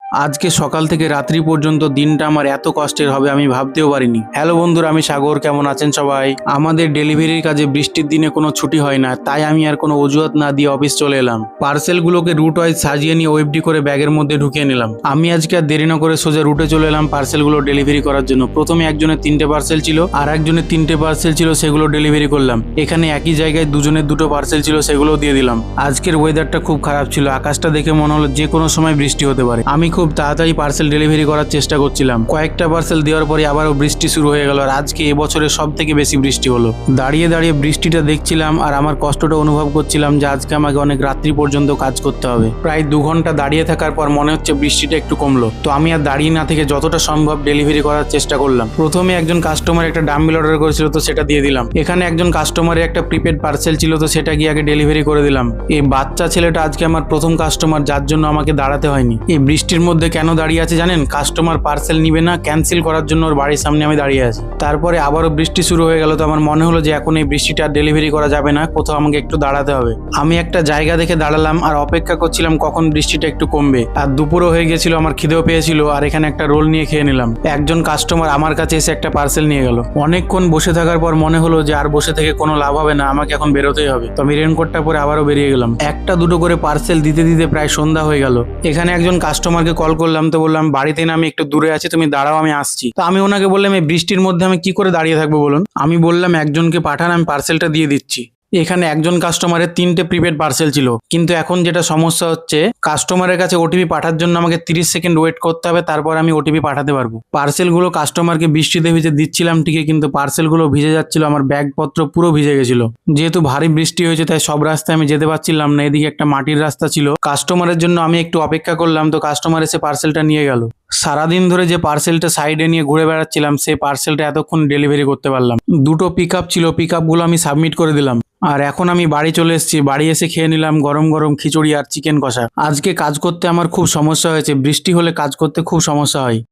আজকে সকাল থেকে রাত্রি পর্যন্ত দিনটা আমার এত কষ্টের হবে আমি ভাবতেও পারিনি। হ্যালো বন্ধুরা, আমি সাগর। কেমন আছেন সবাই? আমাদের ডেলিভারির কাজে বৃষ্টির দিনে কোনো ছুটি হয় না, তাই আমি আর কোনো অজুহাত না দিয়ে অফিস চলে এলাম। পার্সেলগুলোকে রুট ওয়াইজ সাজিয়ে নিয়ে ওয়েবডি করে ব্যাগের মধ্যে ঢুকিয়ে নিলাম। আমি আজকে আর দেরি না করে সোজা রুটে চলে এলাম পার্সেলগুলো ডেলিভারি করার জন্য। প্রথমে একজনের 3টে পার্সেল ছিল, আর একজনের 3টে পার্সেল ছিল, সেগুলো ডেলিভারি করলাম। এখানে একই জায়গায় দুজনের 2টো পার্সেল ছিল, সেগুলো দিয়ে দিলাম। আজকের ওয়েদারটা খুব খারাপ ছিল, আকাশটা দেখে মনে হলো যে কোনো সময় বৃষ্টি হতে পারে। আমি খুব তাড়াতাড়ি পার্সেল ডেলিভারি করার চেষ্টা করছিলাম। কয়েকটা পার্সেল দেওয়ার পরে আবারও বৃষ্টি শুরু হয়ে গেল, আর আজকে এবছরের সব থেকে বেশি বৃষ্টি হলো। দাঁড়িয়ে দাঁড়িয়ে বৃষ্টিটা দেখছিলাম আর আমার কষ্টটা অনুভব করছিলাম যে আজকে আমাকে অনেক রাত্রি পর্যন্ত কাজ করতে হবে। প্রায় 2 ঘন্টা দাঁড়িয়ে থাকার পর মনে হচ্ছে বৃষ্টিটা একটু কমলো, তো আমি আর দাঁড়িয়ে না থেকে যতটা সম্ভব ডেলিভারি করার চেষ্টা করলাম। প্রথমে একজন কাস্টমার একটা ডাম্বেল অর্ডার করেছিল, তো সেটা দিয়ে দিলাম। এখানে একজন কাস্টমারের একটা প্রিপেড পার্সেল ছিল, তো সেটা গিয়ে আগে ডেলিভারি করে দিলাম। এই বাচ্চা ছেলেটা আজকে আমার প্রথম কাস্টমার, যার জন্য আমাকে দাঁড়াতে হয়নি। এই বৃষ্টির মধ্যে কেন দাঁড়িয়ে আছে জানেন? কাস্টমার পার্সেল নিবে না, ক্যান্সেল করার জন্য ওর বাড়ির সামনে আমি দাঁড়িয়ে আছি। তারপরে আবারও বৃষ্টি শুরু হয়ে গেল, তো আমার মনে হলো যে এখন এই বৃষ্টিটা ডেলিভারি করা যাবে না, কোথাও আমাকে একটু দাঁড়াতে হবে। আমি একটা জায়গা দেখে দাঁড়ালাম আর অপেক্ষা করছিলাম কখন বৃষ্টিটা একটু কমবে। আর দুপুরও হয়ে গেছিল, আমার খিদেও পেয়েছিল, আর এখানে একটা রোল নিয়ে খেয়ে নিলাম। একজন কাস্টমার আমার কাছে এসে একটা পার্সেল নিয়ে গেল। অনেকক্ষণ বসে থাকার পর মনে হলো যে আর বসে থেকে কোনো লাভ হবে না, আমাকে এখন বেরোতেই হবে। তো আমি রেনকোটটা পরে আবারও বেরিয়ে গেলাম। একটা দুটো করে পার্সেল দিতে দিতে প্রায় সন্ধ্যা হয়ে গেল। এখানে একজন কাস্টমারকে কল করলাম, তো বললাম বাড়িতে না, আমি একটু দূরে আছি, তুমি দাঁড়াও, আমি আসছি। তো আমি ওনাকে বললাম এই বৃষ্টির মধ্যে আমি কি করে দাঁড়িয়ে থাকবো বলুন? আমি বললাম একজনকে পাঠান, আমি পার্সেলটা দিয়ে দিচ্ছি। এখানে একজন কাস্টমারের 3টে প্রিপেড পার্সেল ছিল, কিন্তু এখন যেটা সমস্যা হচ্ছে, কাস্টমারের কাছে ওটিপি পাঠার জন্য আমাকে 30 সেকেন্ড ওয়েট করতে হবে, তারপর আমি ওটিপি পাঠাতে পারবো। পার্সেলগুলো কাস্টমারকে বৃষ্টিতে ভিজে দিচ্ছিলাম ঠিকই, কিন্তু পার্সেলগুলো ভিজে যাচ্ছিল, আমার ব্যাগপত্র পুরো ভিজে গেছিল। যেহেতু ভারী বৃষ্টি হয়েছে তাই সব রাস্তায় আমি যেতে পারছিলাম না। এদিকে একটা মাটির রাস্তা ছিল। কাস্টমারের জন্য আমি একটু অপেক্ষা করলাম, তো কাস্টমার এসে পার্সেলটা নিয়ে গেল। সারাদিন ধরে যে পার্সেলটা সাইডে নিয়ে ঘুরে বেড়াচ্ছিলাম, সেই পার্সেলটা এতক্ষণ ডেলিভারি করতে পারলাম। 2টো পিক আপ ছিল, পিক আপগুলো আমি সাবমিট করে দিলাম। আর এখন আমি বাড়ি চলে এসেছি। বাড়ি এসে খেয়ে নিলাম গরম গরম খিচুড়ি আর চিকেন কষা। আজকে কাজ করতে আমার খুব সমস্যা হয়েছে, বৃষ্টি হলে কাজ করতে খুব সমস্যা হয়।